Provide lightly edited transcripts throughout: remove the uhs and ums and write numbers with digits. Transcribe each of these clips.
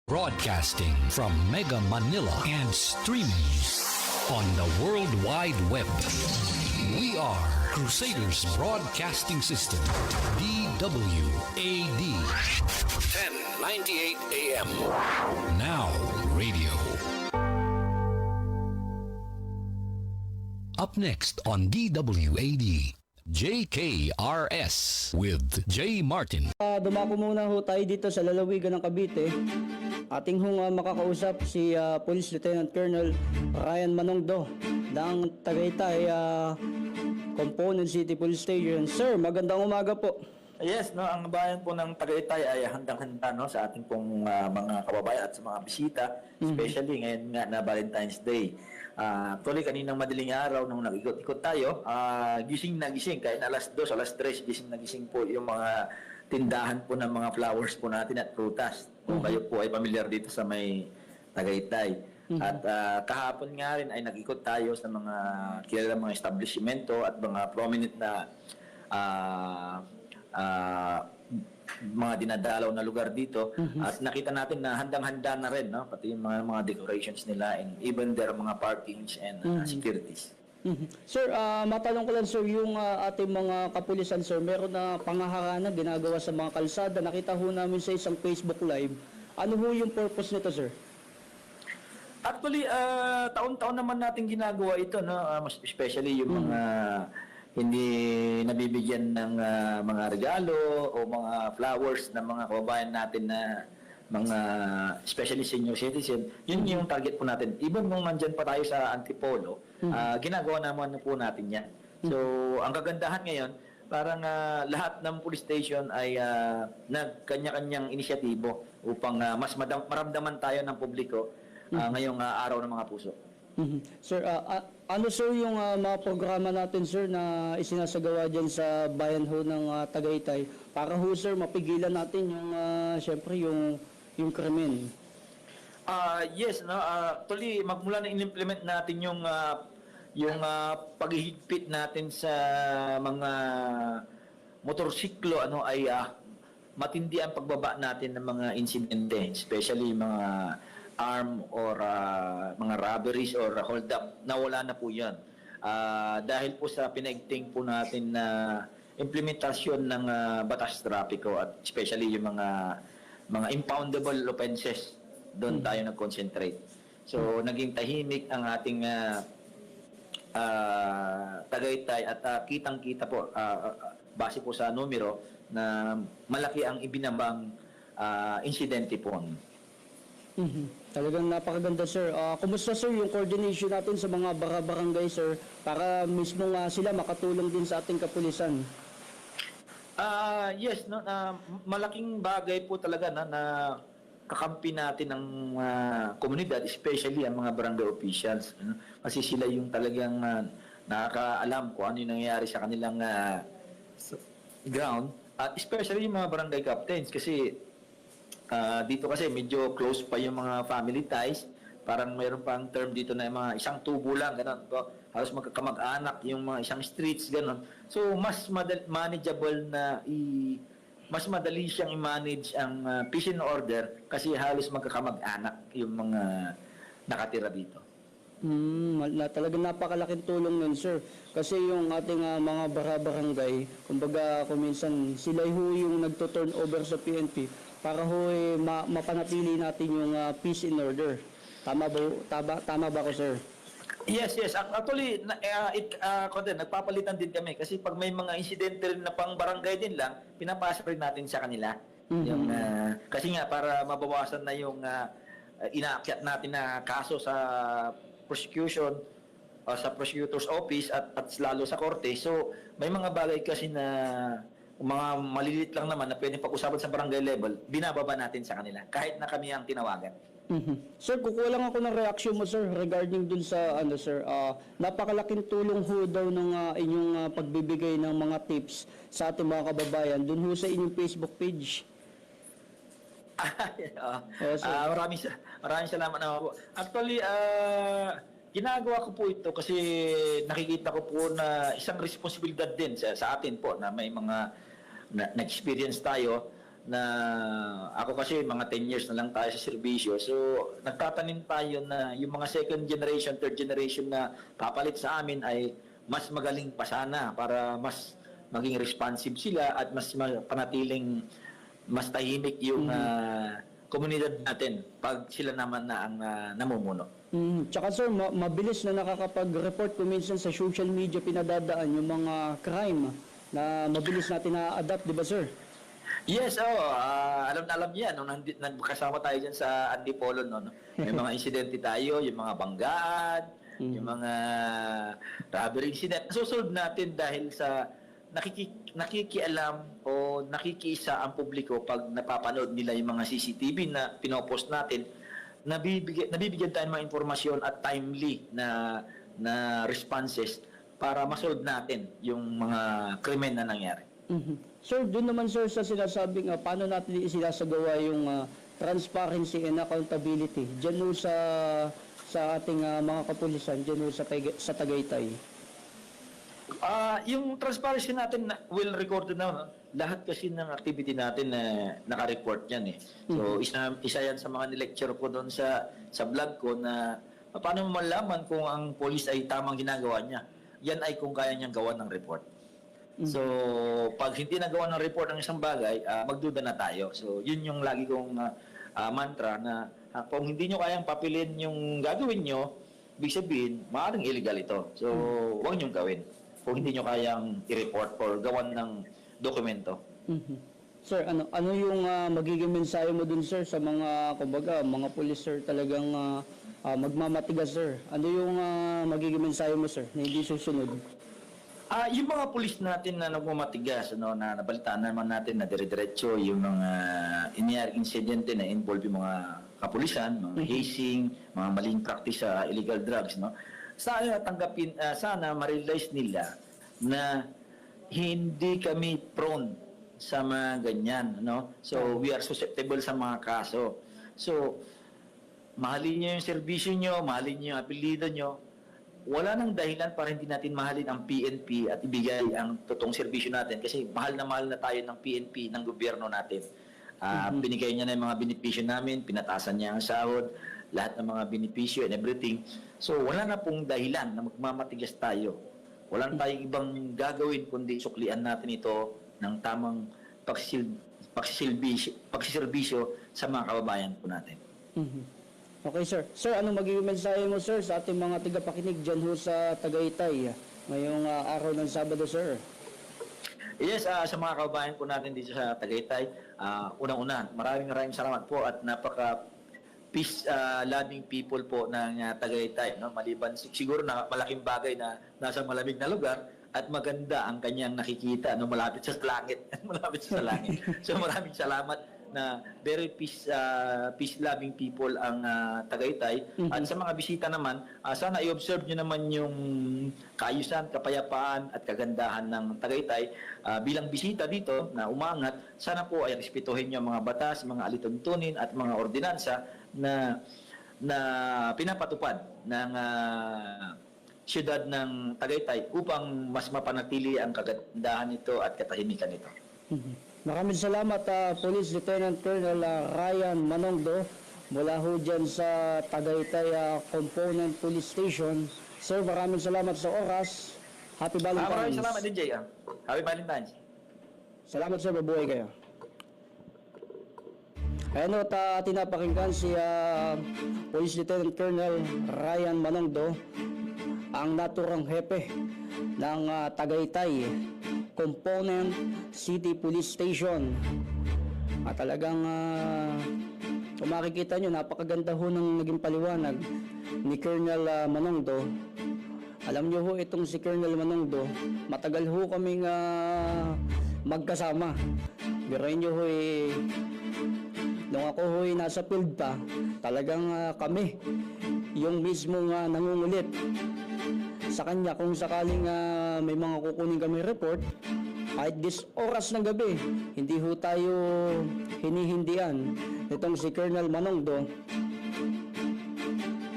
Broadcasting from Mega Manila and streaming on the World Wide Web. We are Crusaders Broadcasting System, DWAD. 1098 AM. Now Radio. Up next on DWAD, JKRS with J. Martin. Dumako muna ho tayo dito sa lalawigan ng Cavite. Ating makakausap si Police Lieutenant Colonel Ryan Manongdo ng Tagaytay Component City Police Station. Sir, magandang umaga po. Yes, no, ang bayan po ng Tagaytay ay handang-handa no sa ating pong mga kababayan at sa mga bisita, especially ngayon nga na Valentine's Day. Actually, kaninang madaling araw nung nag-ikot-ikot tayo, gising na gising kahit alas 2, alas 3, gising na gising po yung mga tindahan po ng mga flowers po natin at prutas. Kung kayo po ay familiar dito sa may Tagaytay. At kahapon nga rin ay nag-ikot tayo sa mga kilalang mga establishmento at mga prominent na mga dinadalaw na lugar dito. At nakita natin na handang-handa na rin, no? Pati yung mga decorations nila and even their mga parkings and securities. Sir, matanong ko lang sir, yung ating mga kapulisan sir, meron na pangaharana ginagawa sa mga kalsada. Nakita ho namin sa isang Facebook Live. Ano ho yung purpose nito sir? Actually, taon-taon naman natin ginagawa ito, no? Especially yung mga hindi nabibigyan ng mga regalo o mga flowers ng mga kababayan natin na mga especially senior citizen. Yun yung target po natin. Even nung nandyan pa tayo sa Antipolo, ginagawa naman po natin yan. So, ang kagandahan ngayon, parang lahat ng police station ay nagkanya-kanyang inisyatibo upang mas maramdaman tayo ng publiko ngayong araw ng mga puso. Sir, ano sir yung mga programa natin sir na isinasagawa dyan sa bayan ho ng Tagaytay para ho sir mapigilan natin yung syempre yung krimen? Yes, no. Actually, magmula na in-implement natin yung paghihigpit natin sa mga motorsiklo ay matindi ang pagbaba natin ng mga insidente, especially mga arm or mga robberies or hold up. Nawala na po 'yan. Dahil po sa pinaigting po natin na implementasyon ng batas trapiko at especially yung mga impoundable offenses, doon tayo nag-concentrate. So, naging tahimik ang ating Tagaytay at kitang-kita po, base po sa numero, na malaki ang ibinabang insidente po. Talagang napakaganda sir. Kumusta sir yung coordination natin sa mga barangay sir para mismo sila makatulong din sa ating kapulisan? Yes, no, malaking bagay po talaga na kakampi natin ng komunidad, especially ang mga barangay officials. Kasi sila yung talagang nakakaalam kung ano yung nangyayari sa kanilang ground. At especially yung mga barangay captains kasi dito kasi medyo close pa yung mga family ties. Parang mayroon pang term dito na mga isang tubo lang, gano'n. Halos magkakamag-anak yung mga isang streets, gano'n. So, mas manageable na mas madali siyang i-manage ang peace and order kasi halos magkakamag-anak yung mga nakatira dito. Talagang napakalaking tulong nun sir. Kasi yung ating mga barangay, kumbaga kuminsan sila ho yung nagto-turn over sa PNP para ho mapanatili natin yung peace and order. Tama ba ko sir? Yes. Actually, nagpapalitan din kami kasi pag may mga insidente rin na pang barangay din lang, pinapasa rin natin sa kanila. Yung, kasi nga, para mabawasan na yung inaakyat natin na kaso sa prosecution o sa prosecutor's office at lalo sa korte. So, may mga bagay kasi na mga malilit lang naman na pwedeng pag-usapan sa barangay level, binababa natin sa kanila kahit na kami ang tinawagan. Sir, kukuha lang ako ng reaksyon mo sir regarding dun sa sir, napakalaking tulong ho daw ng inyong pagbibigay ng mga tips sa ating mga kababayan dun ho sa inyong Facebook page. Maraming salamat naman po. Actually, ginagawa ko po ito kasi nakikita ko po na isang responsibilidad din sa atin po na may mga na-experience tayo na ako kasi mga 10 years na lang tayo sa serbisyo. So, nagtatanim tayo na yung mga second generation, third generation na papalit sa amin ay mas magaling pa sana para mas maging responsive sila at mas panatiling mas tahimik yung komunidad natin pag sila naman na ang namumuno. Tsaka sir, mabilis na nakakapag-report kung minsan sa social media pinadadaan yung mga crime na mabilis natin na-adapt, di ba sir? Yes, alam na alam yan. Nung nagkasama tayo dyan sa Antipolo, no? May mga insidente tayo, yung mga banggaan, yung mga robbery incident. Nasusolve natin dahil sa nakikialam o nakikiisa ang publiko pag napapanood nila yung mga CCTV na pinopost natin. Nabibigyan tayo ng mga informasyon at timely na responses para masolve natin yung mga krimen na nangyari. Sir, doon naman sir sa sinasabing paano natin isinasagawa yung transparency and accountability dyan ho sa ating mga kapulisan dyan ho sa Tagaytay. Yung transparency natin will record na, no? Lahat kasi ng activity natin na naka-report yan eh. So isa yan sa mga nilecture ko doon sa vlog ko na paano mo malaman kung ang police ay tamang ginagawa niya. Yan ay kung kaya niyang gawa ng report. So pag hindi nagawa ng report ang isang bagay, magduda na tayo. So yun yung lagi kong mantra na kung hindi nyo kayang papilin yung gagawin nyo, ibig sabihin, maaaring illegal ito. So huwag nyo gawin kung hindi nyo kayang i-report or gawan ng dokumento. Sir, ano yung magiging mensahe mo dun sir sa mga kumbaga mga pulis sir talagang magmamatigas sir? Ano yung magiging mensahe mo sir na hindi susunod? Yung mga pulis natin na nagmamatigas, na nabalitaan naman natin na dire-diretso yung mga inyangaring insidente na involve yung mga kapulisan, mga hazing, mga maling practice sa illegal drugs, no? Sana ma-realize nila na hindi kami prone sa mga ganyan, no? So we are susceptible sa mga kaso. So mahalin niyo yung serbisyo niyo, mahalin niyo yung apelyido niyo. Wala nang dahilan para hindi natin mahalin ang PNP at ibigay ang totoong serbisyo natin kasi mahal na tayo ng PNP, ng gobyerno natin. Binigay niya na yung mga benepisyo namin, pinatasan niya ang sahod, lahat ng mga benepisyo and everything. So wala na pong dahilan na magmamatigas tayo. Wala na tayong ibang gagawin kundi suklian natin ito ng tamang pagsiservisyo sa mga kababayan po natin. Okay sir. Sir, ano magiging mensahe mo sir sa ating mga tagapakinig dyan ho sa Tagaytay ngayong araw ng Sabado sir? Yes, sa mga kababayan po natin dito sa Tagaytay, unang-una, maraming salamat po at napaka peace loving people po ng Tagaytay, no? Maliban siguro na malaking bagay na nasa malamig na lugar at maganda ang kanyang nakikita no malapit sa langit. So maraming salamat na very peace loving people ang Tagaytay. At sa mga bisita naman, sana i-observe nyo naman yung kaayusan, kapayapaan at kagandahan ng Tagaytay. Bilang bisita dito na umangat, sana po ay respetuhin nyo ang mga batas, mga alituntunin at mga ordinansa na pinapatupad ng siyudad ng Tagaytay upang mas mapanatili ang kagandahan nito at katahimikan nito. Maraming salamat Police Lieutenant Colonel Ryan Manongdo mula ho dyan sa Tagaytay Component Police Station. Sir, maraming salamat sa oras. Happy Valentine's. Maraming salamat din, Jay. Happy Valentine's. Salamat sir, mabuhay kayo. Ayan o, tinapakinggan si Police Lieutenant Colonel Ryan Manongdo, ang naturang hepe ng Tagaytay Component City Police Station. At talagang kung makikita nyo, napakaganda ho ng naging paliwanag ni Colonel Manongdo. Alam nyo ho, itong si Colonel Manongdo, matagal ho kaming magkasama. Birayin nyo ho nung ako ho nasa field pa, talagang kami yung mismong nangungulit sa kanya kung sakaling may mga kukunin kami report. Kahit oras ng gabi, hindi ho tayo hinihindian nitong si Colonel Manongdo.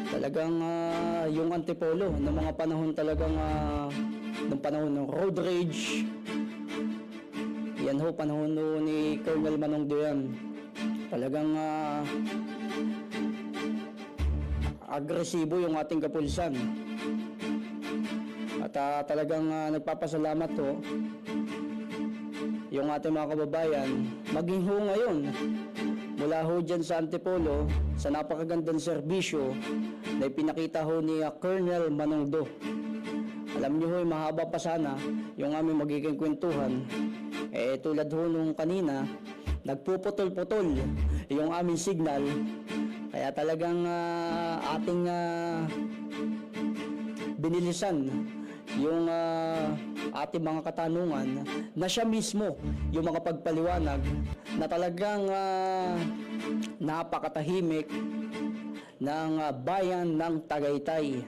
Talagang yung Antipolo ng mga panahon talagang ng panahon ng road rage, Yan ho, panahon ho ni Colonel Manong Doyan. Talagang agresibo yung ating kapulisan. At talagang nagpapasalamat ho yung ating mga kababayan, maging ho ngayon, mula ho dyan sa Antipolo, sa napakagandang serbisyo na ipinakita ho ni Colonel Manongdo. Alam niyo ho, mahaba pa sana yung aming magiging kwentuhan. Tulad ho nung kanina, nagpuputol-putol yung aming signal. Kaya talagang ating binilisan yung ating mga katanungan na siya mismo yung mga pagpaliwanag na talagang napakatahimik ng bayan ng Tagaytay.